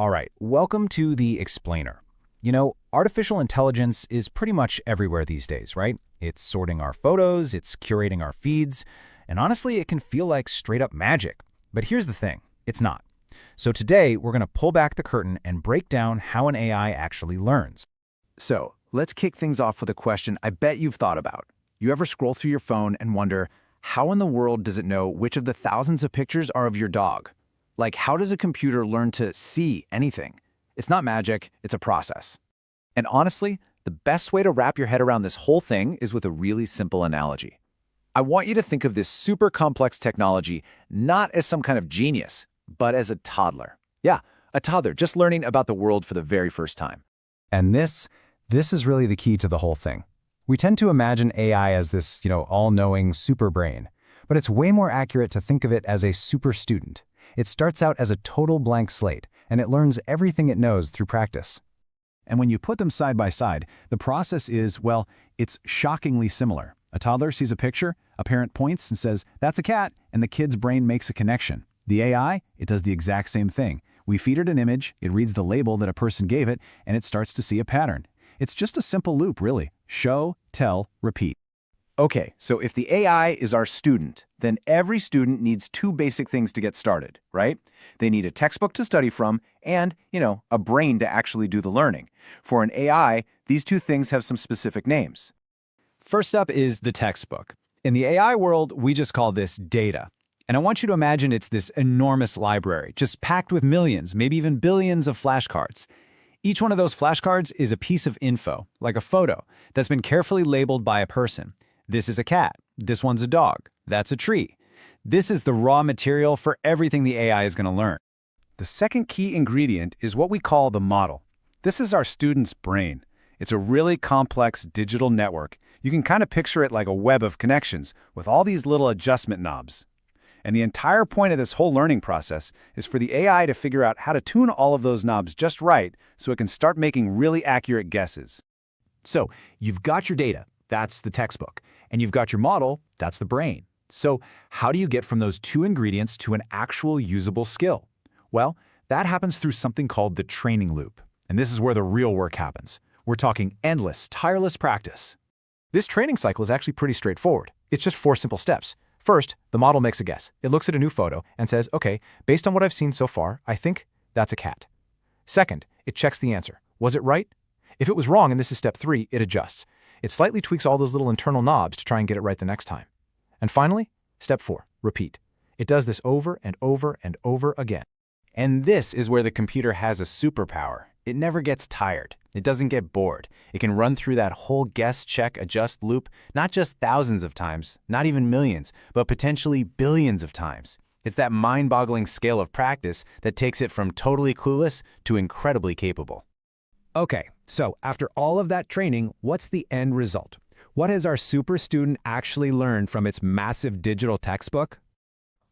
All right, welcome to the explainer. You know, artificial intelligence is pretty much everywhere these days, right? It's sorting our photos, it's curating our feeds, and honestly, it can feel like straight up magic. But here's the thing, it's not. So today, we're going to pull back the curtain and break down how an AI actually learns. So, let's kick things off with a question I bet you've thought about. You ever scroll through your phone and wonder, how in the world does it know which of the thousands of pictures are of your dog? Like, how does a computer learn to see anything? It's not magic, it's a process. And honestly, the best way to wrap your head around this whole thing is with a really simple analogy. I want you to think of this super complex technology not as some kind of genius, but as a toddler. Yeah, a toddler just learning about the world for the very first time. And this is really the key to the whole thing. We tend to imagine AI as this, all-knowing super brain, but it's way more accurate to think of it as a super student. It starts out as a total blank slate, and it learns everything it knows through practice. And when you put them side by side, the process is, well, it's shockingly similar. A toddler sees a picture, a parent points and says, "That's a cat," and the kid's brain makes a connection. The AI, it does the exact same thing. We feed it an image, it reads the label that a person gave it, and it starts to see a pattern. It's just a simple loop, really. Show, tell, repeat. Okay, so if the AI is our student, then every student needs two basic things to get started, right? They need a textbook to study from and, a brain to actually do the learning. For an AI, these two things have some specific names. First up is the textbook. In the AI world, we just call this data. And I want you to imagine it's this enormous library, just packed with millions, maybe even billions of flashcards. Each one of those flashcards is a piece of info, like a photo, that's been carefully labeled by a person. This is a cat. This one's a dog. That's a tree. This is the raw material for everything the AI is going to learn. The second key ingredient is what we call the model. This is our student's brain. It's a really complex digital network. You can kind of picture it like a web of connections with all these little adjustment knobs. And the entire point of this whole learning process is for the AI to figure out how to tune all of those knobs just right so it can start making really accurate guesses. So, you've got your data. That's the textbook. And you've got your model, that's the brain. So how do you get from those two ingredients to an actual usable skill? Well, that happens through something called the training loop. And this is where the real work happens. We're talking endless, tireless practice. This training cycle is actually pretty straightforward. It's just 4 simple steps. First, the model makes a guess. It looks at a new photo and says, okay, based on what I've seen so far, I think that's a cat. Second, it checks the answer. Was it right? If it was wrong, and this is step 3, it adjusts. It slightly tweaks all those little internal knobs to try and get it right the next time. And finally, step 4, repeat. It does this over and over and over again. And this is where the computer has a superpower. It never gets tired. It doesn't get bored. It can run through that whole guess, check, adjust loop, not just thousands of times, not even millions, but potentially billions of times. It's that mind-boggling scale of practice that takes it from totally clueless to incredibly capable. Okay, so after all of that training, what's the end result? What has our super student actually learned from its massive digital textbook?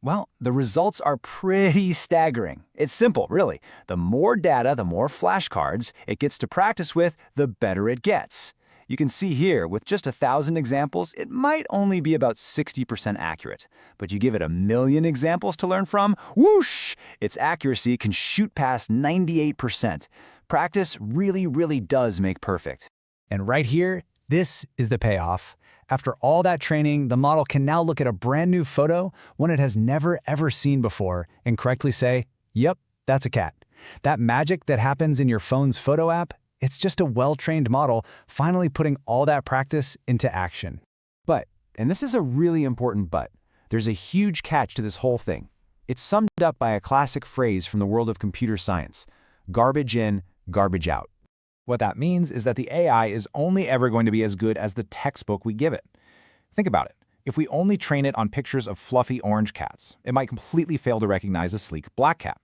Well, the results are pretty staggering. It's simple, really. The more data, the more flashcards it gets to practice with, the better it gets. You can see here, with just 1,000 examples, it might only be about 60% accurate. But you give it 1,000,000 examples to learn from, whoosh! Its accuracy can shoot past 98%. Practice really, really does make perfect. And right here, this is the payoff. After all that training, the model can now look at a brand new photo, one it has never ever seen before, and correctly say, yep, that's a cat. That magic that happens in your phone's photo app, it's just a well-trained model finally putting all that practice into action. But, and this is a really important but, there's a huge catch to this whole thing. It's summed up by a classic phrase from the world of computer science: garbage in, garbage out. What that means is that the AI is only ever going to be as good as the textbook we give it. Think about it. If we only train it on pictures of fluffy orange cats, it might completely fail to recognize a sleek black cat.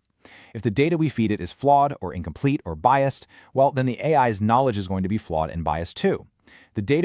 If the data we feed it is flawed or incomplete or biased, well, then the AI's knowledge is going to be flawed and biased too. The data